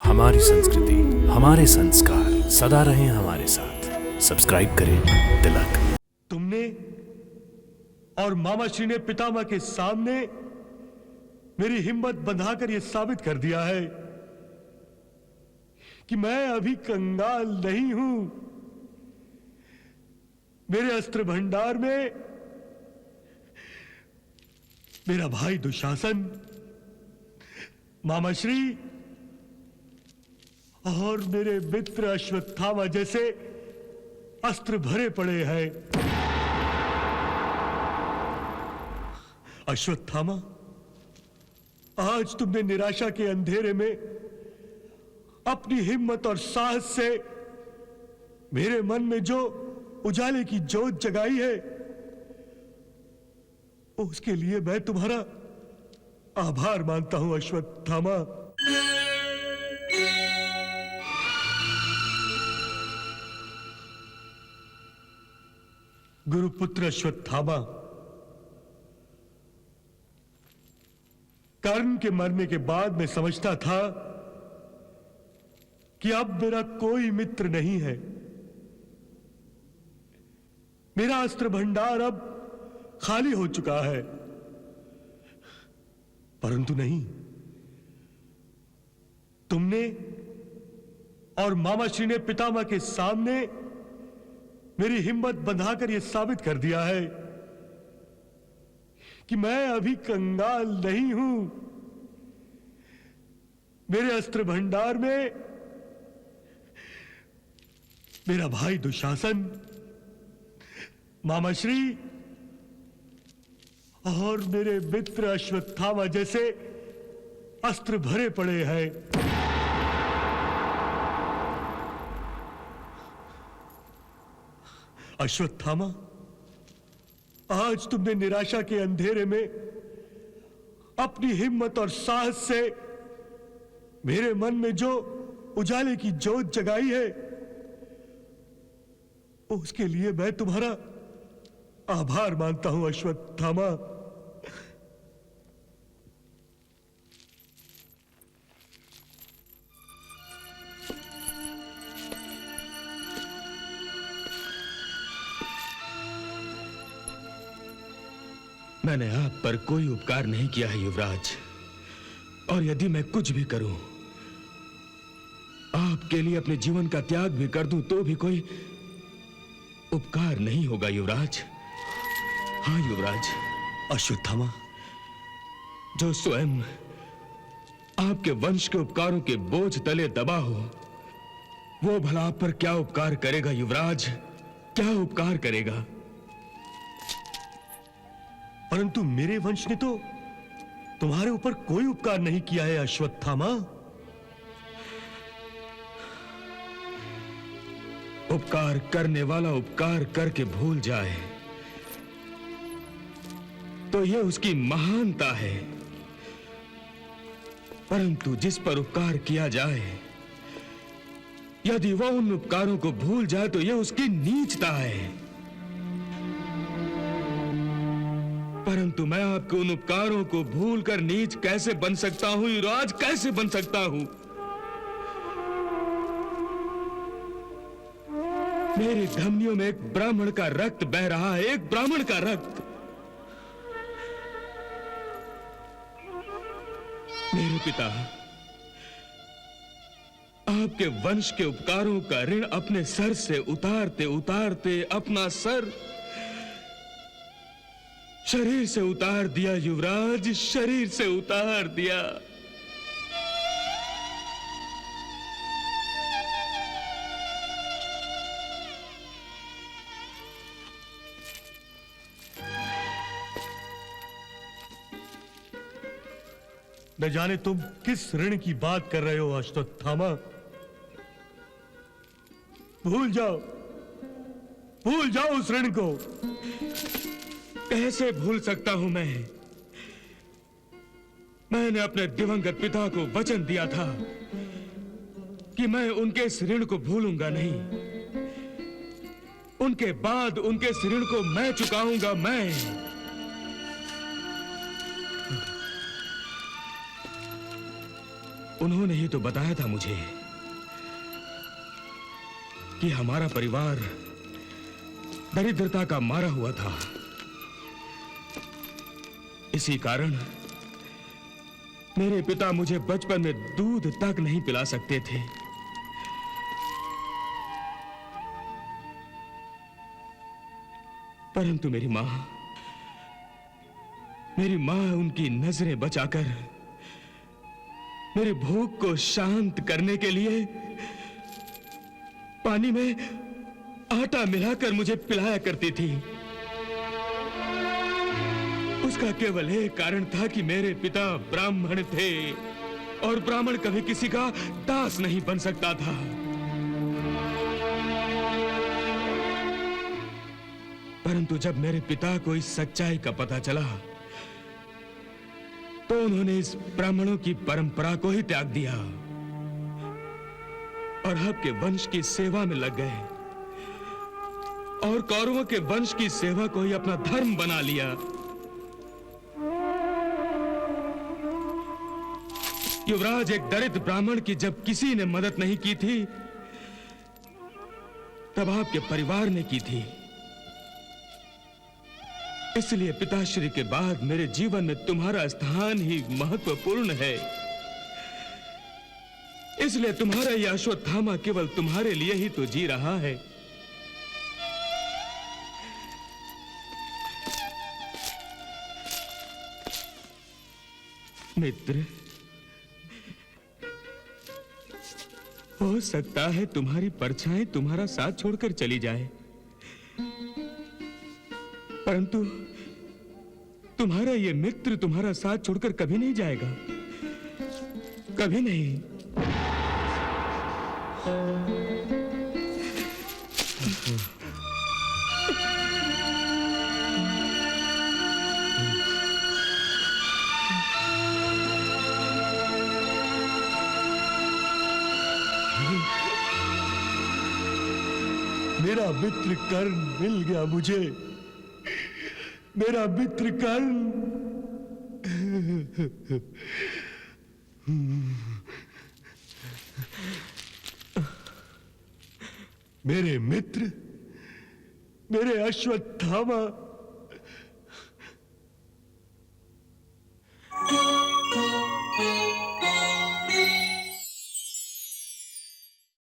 हमारी संस्कृति, हमारे संस्कार सदा रहें हमारे साथ। सब्सक्राइब करें तिलक। तुमने और मामाश्री ने पितामह के सामने मेरी हिम्मत बंधाकर यह साबित कर दिया है कि मैं अभी कंगाल नहीं हूं। मेरे अस्त्र भंडार में मेरा भाई दुशासन, मामाश्री और मेरे मित्र अश्वत्थामा जैसे अस्त्र भरे पड़े हैं। अश्वत्थामा, आज तुमने निराशा के अंधेरे में अपनी हिम्मत और साहस से मेरे मन में जो उजाले की ज्योत जगाई है, उसके लिए मैं तुम्हारा आभार मानता हूं अश्वत्थामा। गुरुपुत्र अश्वत्थामा, कर्ण के मरने के बाद मैं समझता था कि अब मेरा कोई मित्र नहीं है। मेरा अस्त्र भंडार अब खाली हो चुका है, परंतु नहीं, तुमने और मामाश्री ने पितामह के सामने मेरी हिम्मत बंधाकर यह साबित कर दिया है कि मैं अभी कंगाल नहीं हूं। मेरे अस्त्र भंडार में मेरा भाई दुशासन, मामाश्री और मेरे मित्र अश्वत्थामा जैसे अस्त्र भरे पड़े हैं। अश्वत्थामा, आज तुमने निराशा के अंधेरे में अपनी हिम्मत और साहस से मेरे मन में जो उजाले की ज्योत जगाई है, उसके लिए मैं तुम्हारा आभार मानता हूं अश्वत्थामा। मैंने आप पर कोई उपकार नहीं किया है युवराज, और यदि मैं कुछ भी करूं, आपके लिए अपने जीवन का त्याग भी कर दूं, तो भी कोई उपकार नहीं होगा युवराज। हाँ युवराज। अश्वत्थामा, जो स्वयं आपके वंश के उपकारों के बोझ तले दबा हो, वो भला आप पर क्या उपकार करेगा युवराज? क्या उपकार करेगा? परंतु मेरे वंश ने तो तुम्हारे ऊपर कोई उपकार नहीं किया है अश्वत्थामा। उपकार करने वाला उपकार करके भूल जाए तो यह उसकी महानता है, परंतु जिस पर उपकार किया जाए, यदि वह उन उपकारों को भूल जाए तो यह उसकी नीचता है। परंतु मैं आपके उन उपकारों को भूलकर नीच कैसे बन सकता हूं युवराज? कैसे बन सकता हूं? मेरी धमनियों में एक ब्राह्मण का रक्त बह रहा है, एक ब्राह्मण का रक्त। मेरे पिता आपके वंश के उपकारों का ऋण अपने सर से उतारते उतारते अपना सर शरीर से उतार दिया युवराज, शरीर से उतार दिया। न जाने तुम किस ऋण की बात कर रहे हो अश्वत्थामा। भूल जाओ उस ऋण को। कैसे भूल सकता हूं मैं? मैंने अपने दिवंगत पिता को वचन दिया था कि मैं उनके इस ऋण को भूलूंगा नहीं। उनके बाद उनके इस ऋण को मैं चुकाऊंगा। मैं उन्होंने ही तो बताया था मुझे कि हमारा परिवार दरिद्रता का मारा हुआ था। इसी कारण मेरे पिता मुझे बचपन में दूध तक नहीं पिला सकते थे। परंतु मेरी मां उनकी नजरें बचाकर मेरी भूख को शांत करने के लिए पानी में आटा मिलाकर मुझे पिलाया करती थी। उसका केवल एक कारण था कि मेरे पिता ब्राह्मण थे और ब्राह्मण कभी किसी का दास नहीं बन सकता था। परंतु जब मेरे पिता को इस सच्चाई का पता चला तो उन्होंने इस ब्राह्मणों की परंपरा को ही त्याग दिया और आपके वंश की सेवा में लग गए और कौरवों के वंश की सेवा को ही अपना धर्म बना लिया। युवराज, एक दरिद्र ब्राह्मण की जब किसी ने मदद नहीं की थी तब आपके परिवार ने की थी। इसलिए पिताश्री के बाद मेरे जीवन में तुम्हारा स्थान ही महत्वपूर्ण है। इसलिए तुम्हारा यह अश्वत्थामा केवल तुम्हारे लिए ही तो जी रहा है। मित्र, हो सकता है तुम्हारी परछाई तुम्हारा साथ छोड़कर चली जाए, परंतु तुम्हारा ये मित्र तुम्हारा साथ छोड़कर कभी नहीं जाएगा, कभी नहीं। मेरा मित्र कर्ण मिल गया मुझे, मेरा मित्र कर्ण। मेरे मित्र, मेरे अश्वत्थामा।